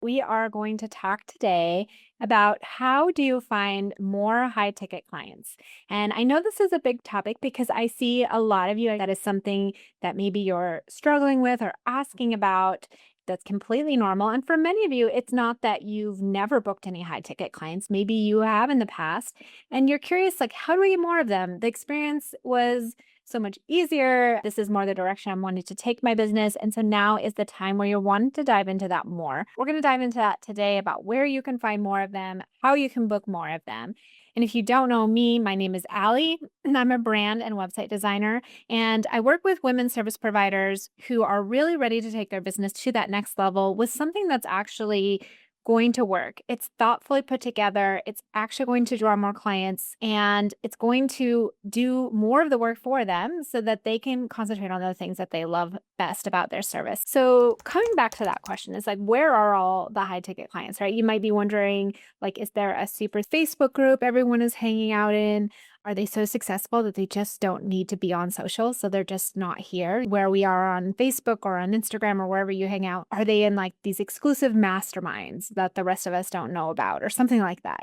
We are going to talk today about how do you find more high ticket clients. And I know this is a big topic because I see a lot of you that is something that maybe you're struggling with or asking about. That's completely normal. And for many of you, it's not that you've never booked any high ticket clients. Maybe you have in the past and you're curious, like, how do we get more of them? The experience was so much easier. This is more the direction I'm wanting to take my business. And so now is the time where you're wanting to dive into that more. We're going to dive into that today about where you can find more of them, how you can book more of them. And if you don't know me, my name is Allie, and I'm a brand and website designer. And I work with women's service providers who are really ready to take their business to that next level with something that's actually going to work. It's thoughtfully put together. It's actually going to draw more clients and it's going to do more of the work for them so that they can concentrate on the things that they love best about their service. So, coming back to that question is like, where are all the high ticket clients, right? You might be wondering, like, is there a super Facebook group everyone is hanging out in? Are they so successful that they just don't need to be on social? So they're just not here where we are on Facebook or on Instagram or wherever you hang out. Are they in like these exclusive masterminds that the rest of us don't know about or something like that?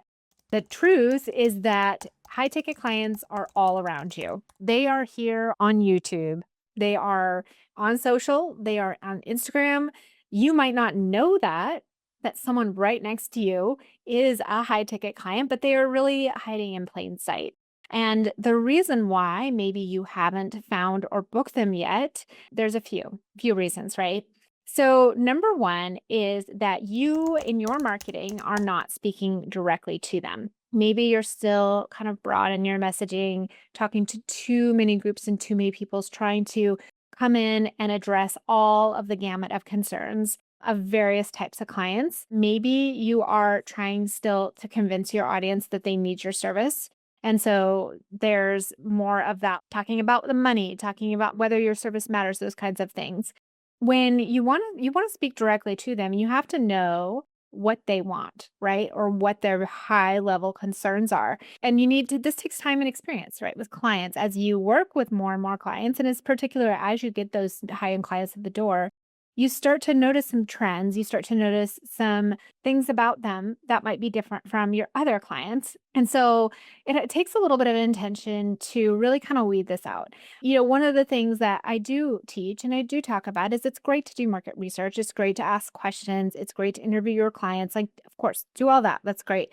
The truth is that high ticket clients are all around you. They are here on YouTube. They are on social. They are on Instagram. You might not know that someone right next to you is a high ticket client, but they are really hiding in plain sight. And the reason why maybe you haven't found or booked them yet, there's a few reasons, right? So, number one is that you in your marketing are not speaking directly to them. Maybe you're still kind of broad in your messaging, talking to too many groups and too many people's trying to come in and address all of the gamut of concerns of various types of clients. Maybe you are trying still to convince your audience that they need your service. And so there's more of that talking about the money, talking about whether your service matters, those kinds of things. When you want to speak directly to them, you have to know what they want, right? Or what their high level concerns are. And you need to this takes time and experience, right? With clients as you work with more and more clients and as particular as you get those high end clients at the door, you start to notice some trends, you start to notice some things about them that might be different from your other clients. And so it takes a little bit of intention to really kind of weed this out. One of the things that I do teach and I do talk about is it's great to do market research. It's great to ask questions. It's great to interview your clients. Like, of course, do all that. That's great.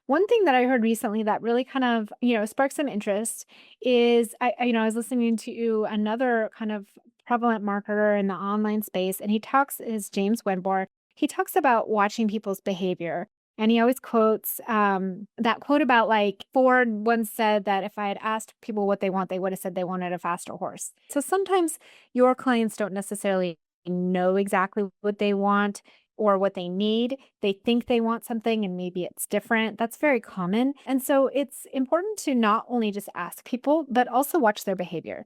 One thing that I heard recently that really kind of, sparked some interest is I was listening to another kind of prevalent marketer in the online space, and is James Wenbor. He talks about watching people's behavior. And he always quotes that quote about like Ford once said that if I had asked people what they want, they would have said they wanted a faster horse. So sometimes your clients don't necessarily know exactly what they want or what they need. They think they want something and maybe it's different. That's very common. And so it's important to not only just ask people, but also watch their behavior.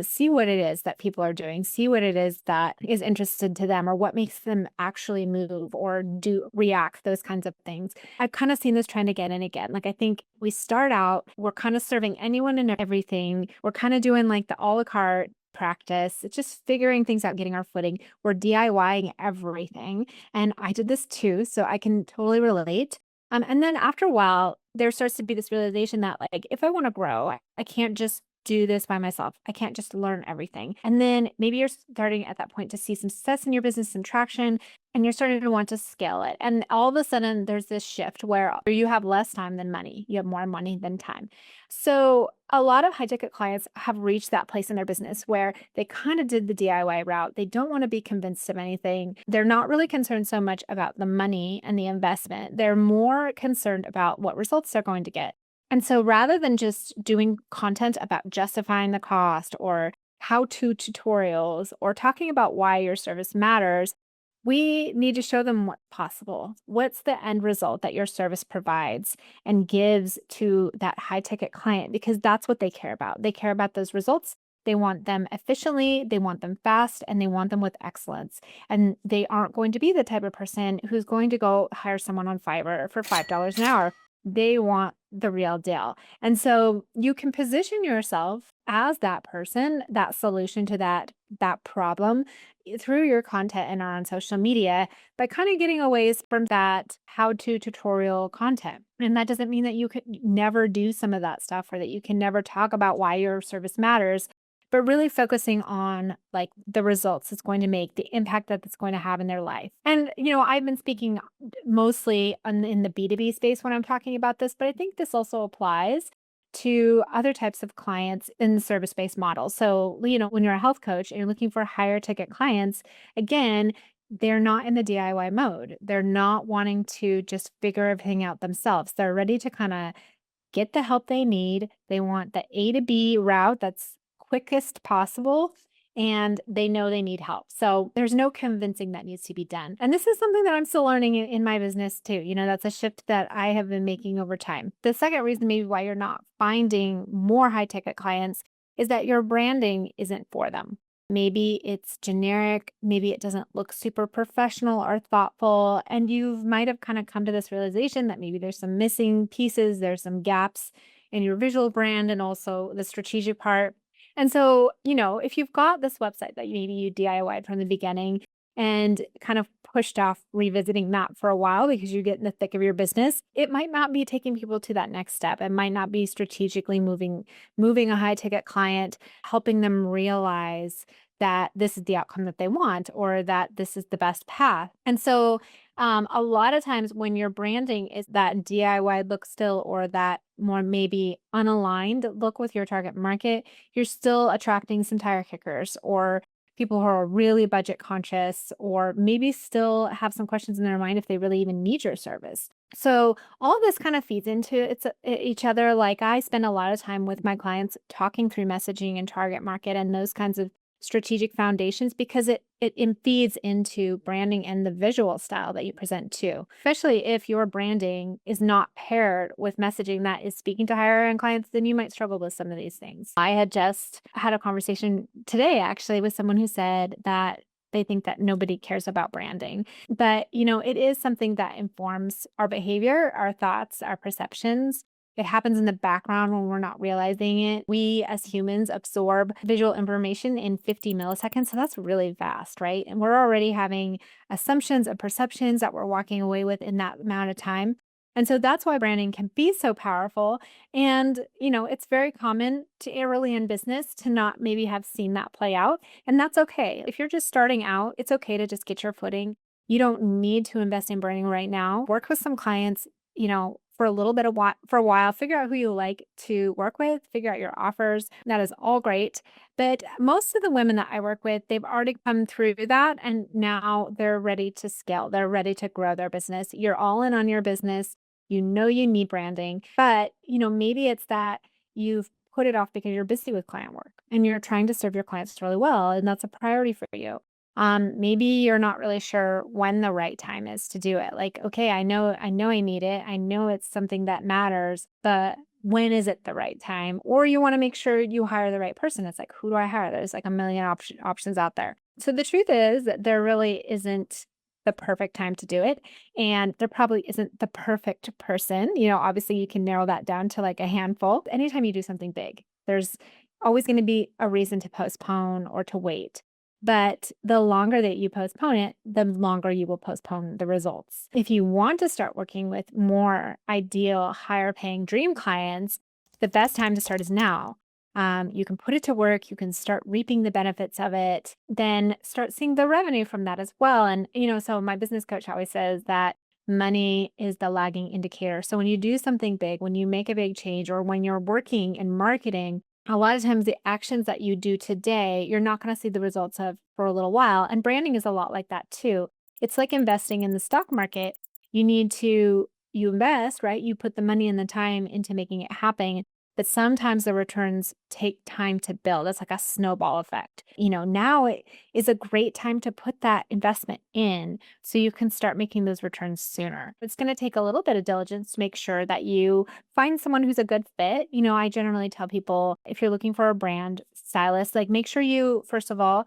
See what it is that people are doing, see what it is that is interested to them or what makes them actually move or do react, those kinds of things. I've kind of seen this trend again and again. Like I think we start out, we're kind of serving anyone and everything. We're kind of doing like the a la carte practice. It's just figuring things out, getting our footing. We're DIYing everything. And I did this too, so I can totally relate. And then after a while, there starts to be this realization that, like, if I want to grow, I can't just do this by myself. I can't just learn everything. And then maybe you're starting at that point to see some success in your business, some traction, and you're starting to want to scale it. And all of a sudden, there's this shift where you have less time than money, you have more money than time. So, a lot of high ticket clients have reached that place in their business where they kind of did the DIY route. They don't want to be convinced of anything. They're not really concerned so much about the money and the investment. They're more concerned about what results they're going to get. And so rather than just doing content about justifying the cost or how to tutorials or talking about why your service matters, we need to show them what's possible. What's the end result that your service provides and gives to that high ticket client? Because that's what they care about. They care about those results. They want them efficiently, they want them fast, and they want them with excellence. And they aren't going to be the type of person who's going to go hire someone on Fiverr for $5 an hour. They want the real deal. And so you can position yourself as that person, that solution to that problem through your content and on social media by kind of getting away from that how-to tutorial content. And that doesn't mean that you could never do some of that stuff or that you can never talk about why your service matters, but really focusing on like the results it's going to make, the impact that it's going to have in their life. And, I've been speaking mostly in the B2B space when I'm talking about this, but I think this also applies to other types of clients in the service-based model. So, when you're a health coach and you're looking for higher ticket clients, again, they're not in the DIY mode. They're not wanting to just figure everything out themselves. They're ready to kind of get the help they need. They want the A to B route that's quickest possible, and they know they need help. So there's no convincing that needs to be done. And this is something that I'm still learning in my business too. That's a shift that I have been making over time. The second reason maybe why you're not finding more high ticket clients is that your branding isn't for them. Maybe it's generic, maybe it doesn't look super professional or thoughtful, and you might have kind of come to this realization that maybe there's some missing pieces, there's some gaps in your visual brand and also the strategic part. And so, if you've got this website that maybe you DIY'd from the beginning and kind of pushed off revisiting that for a while because you get in the thick of your business, it might not be taking people to that next step. It might not be strategically moving a high ticket client, helping them realize that this is the outcome that they want or that this is the best path. And so a lot of times when your branding is that DIY look still or that more maybe unaligned look with your target market, you're still attracting some tire kickers or people who are really budget conscious or maybe still have some questions in their mind if they really even need your service. So all of this kind of feeds into each other. Like I spend a lot of time with my clients talking through messaging and target market and those kinds of strategic foundations because it feeds into branding and the visual style that you present too. Especially if your branding is not paired with messaging that is speaking to higher end clients, then you might struggle with some of these things. I had just had a conversation today actually with someone who said that they think that nobody cares about branding. But, it is something that informs our behavior, our thoughts, our perceptions. It happens in the background when we're not realizing it. We as humans absorb visual information in 50 milliseconds. So that's really fast, right? And we're already having assumptions and perceptions that we're walking away with in that amount of time. And so that's why branding can be so powerful. And, it's very common to early in business to not maybe have seen that play out. And that's okay. If you're just starting out, it's okay to just get your footing. You don't need to invest in branding right now. Work with some clients, for a little bit for a while, figure out who you like to work with, figure out your offers. That is all great. But most of the women that I work with, they've already come through that and now they're ready to scale. They're ready to grow their business. You're all in on your business. You know you need branding, but maybe it's that you've put it off because you're busy with client work and you're trying to serve your clients really well and that's a priority for you. Maybe you're not really sure when the right time is to do it. Like, okay, I know I need it. I know it's something that matters, but when is it the right time? Or you want to make sure you hire the right person. It's like, who do I hire? There's like a million options out there. So the truth is that there really isn't the perfect time to do it. And there probably isn't the perfect person. Obviously you can narrow that down to like a handful. Anytime you do something big, there's always going to be a reason to postpone or to wait. But the longer that you postpone it, the longer you will postpone the results. If you want to start working with more ideal, higher paying dream clients, the best time to start is now. You can put it to work, you can start reaping the benefits of it, then start seeing the revenue from that as well. And, so my business coach always says that money is the lagging indicator. So when you do something big, when you make a big change, or when you're working in marketing, a lot of times the actions that you do today, you're not going to see the results of for a little while. And branding is a lot like that too. It's like investing in the stock market. You invest, right? You put the money and the time into making it happen. But sometimes the returns take time to build. It's like a snowball effect. Now it is a great time to put that investment in so you can start making those returns sooner. It's going to take a little bit of diligence to make sure that you find someone who's a good fit. I generally tell people if you're looking for a brand stylist, like make sure you, first of all,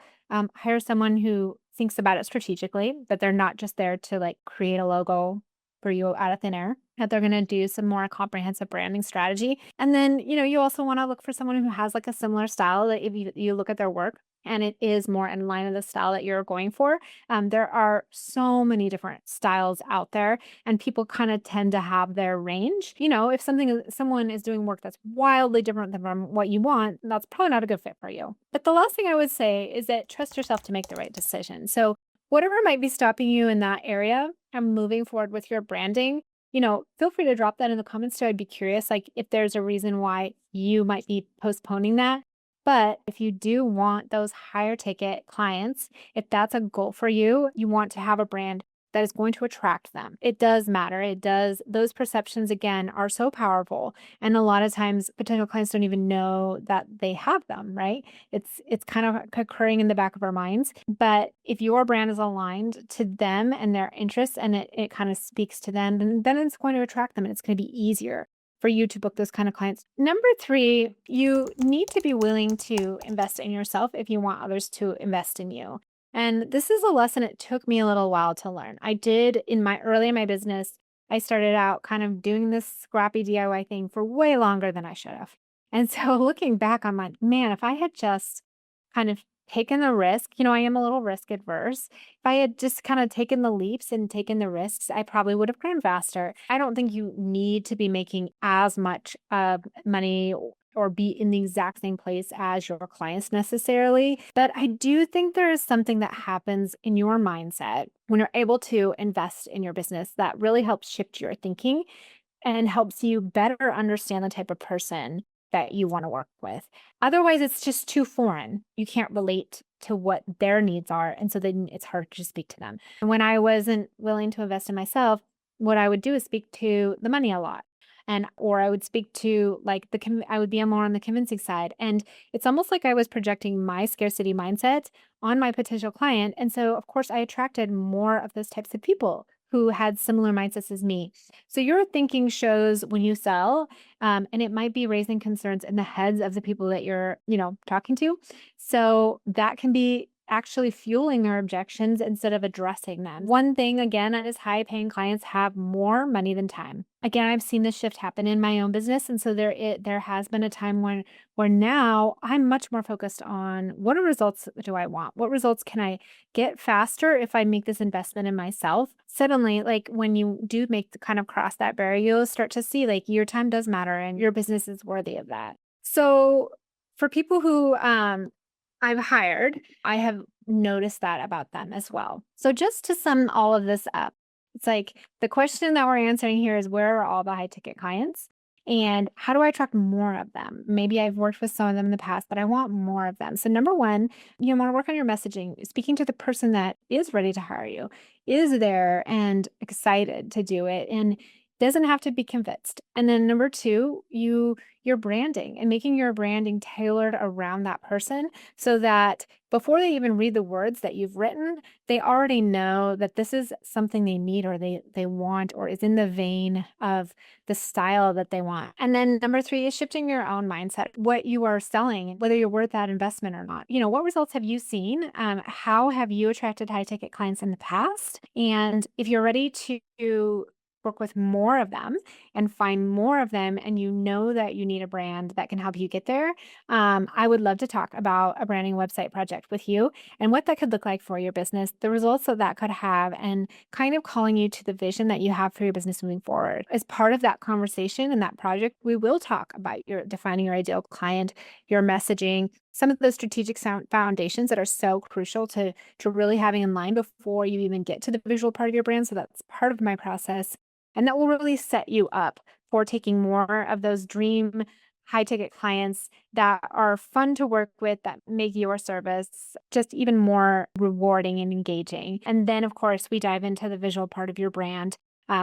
hire someone who thinks about it strategically, that they're not just there to like create a logo for you out of thin air, that they're going to do some more comprehensive branding strategy. And then, you also want to look for someone who has like a similar style that if you look at their work and it is more in line with the style that you're going for. There are so many different styles out there, and people kind of tend to have their range. If someone is doing work that's wildly different than from what you want, that's probably not a good fit for you. But the last thing I would say is that trust yourself to make the right decision. So whatever might be stopping you in that area and moving forward with your branding, feel free to drop that in the comments too. I'd be curious, like if there's a reason why you might be postponing that. But if you do want those higher ticket clients, if that's a goal for you, you want to have a brand that is going to attract them. It does matter. Those perceptions again are so powerful. And a lot of times potential clients don't even know that they have them, right? It's kind of occurring in the back of our minds. But if your brand is aligned to them and their interests and it kind of speaks to them, then it's going to attract them and it's going to be easier for you to book those kind of clients. Number three, you need to be willing to invest in yourself if you want others to invest in you. And this is a lesson it took me a little while to learn. I did early in my business, I started out kind of doing this scrappy DIY thing for way longer than I should have. And so looking back, I'm like, man, if I had just kind of taken the risk, I am a little risk adverse. If I had just kind of taken the leaps and taken the risks, I probably would have grown faster. I don't think you need to be making as much money or be in the exact same place as your clients necessarily. But I do think there is something that happens in your mindset when you're able to invest in your business that really helps shift your thinking and helps you better understand the type of person that you want to work with. Otherwise, it's just too foreign. You can't relate to what their needs are. And so then it's hard to speak to them. And when I wasn't willing to invest in myself, what I would do is speak to the money a lot. Or I would speak to like I would be more on the convincing side. And it's almost like I was projecting my scarcity mindset on my potential client. And so, of course, I attracted more of those types of people who had similar mindsets as me. So your thinking shows when you sell, and it might be raising concerns in the heads of the people that you're, talking to. So that can be actually fueling their objections instead of addressing them. One thing again is high paying clients have more money than time. Again, I've seen this shift happen in my own business. And so there has been a time where now I'm much more focused on what results do I want? What results can I get faster if I make this investment in myself? Suddenly, like when you do make the kind of cross that barrier, you'll start to see like your time does matter and your business is worthy of that. So for people who I've hired, I have noticed that about them as well. So just to sum all of this up, it's like the question that we're answering here is where are all the high ticket clients? And how do I attract more of them? Maybe I've worked with some of them in the past, but I want more of them. So number one, you want to work on your messaging, speaking to the person that is ready to hire you, is there and excited to do it, and doesn't have to be convinced. And then number two, your branding and making your branding tailored around that person so that before they even read the words that you've written, they already know that this is something they need or they want or is in the vein of the style that they want. And then number three is shifting your own mindset, what you are selling, whether you're worth that investment or not. What results have you seen? How have you attracted high ticket clients in the past? And if you're ready to work with more of them and find more of them, and you know that you need a brand that can help you get there, I would love to talk about a branding website project with you and what that could look like for your business, the results that could have, and kind of calling you to the vision that you have for your business moving forward. As part of that conversation and that project, we will talk about your defining your ideal client, your messaging, some of those strategic foundations that are so crucial to really having in line before you even get to the visual part of your brand. So that's part of my process. And that will really set you up for taking more of those dream high ticket clients that are fun to work with, that make your service just even more rewarding and engaging. And then, of course, we dive into the visual part of your brand,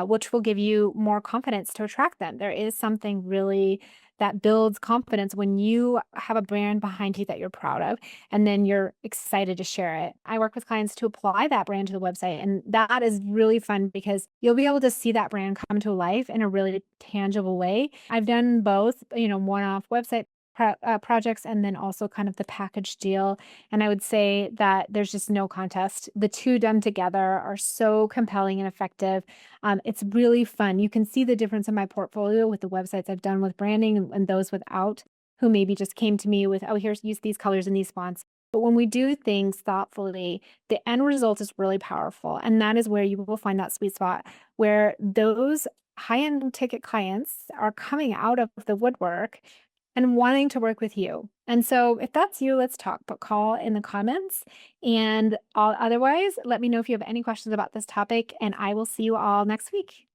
which will give you more confidence to attract them. There is something really that builds confidence when you have a brand behind you that you're proud of, and then you're excited to share it. I work with clients to apply that brand to the website, and that is really fun because you'll be able to see that brand come to life in a really tangible way. I've done both, one-off website projects and then also kind of the package deal. And I would say that there's just no contest. The two done together are so compelling and effective. It's really fun. You can see the difference in my portfolio with the websites I've done with branding and those without, who maybe just came to me with, oh, here's use these colors and these fonts. But when we do things thoughtfully, the end result is really powerful. And that is where you will find that sweet spot where those high-end ticket clients are coming out of the woodwork and wanting to work with you. And so if that's you, let's talk, but call in the comments. And otherwise, let me know if you have any questions about this topic, and I will see you all next week.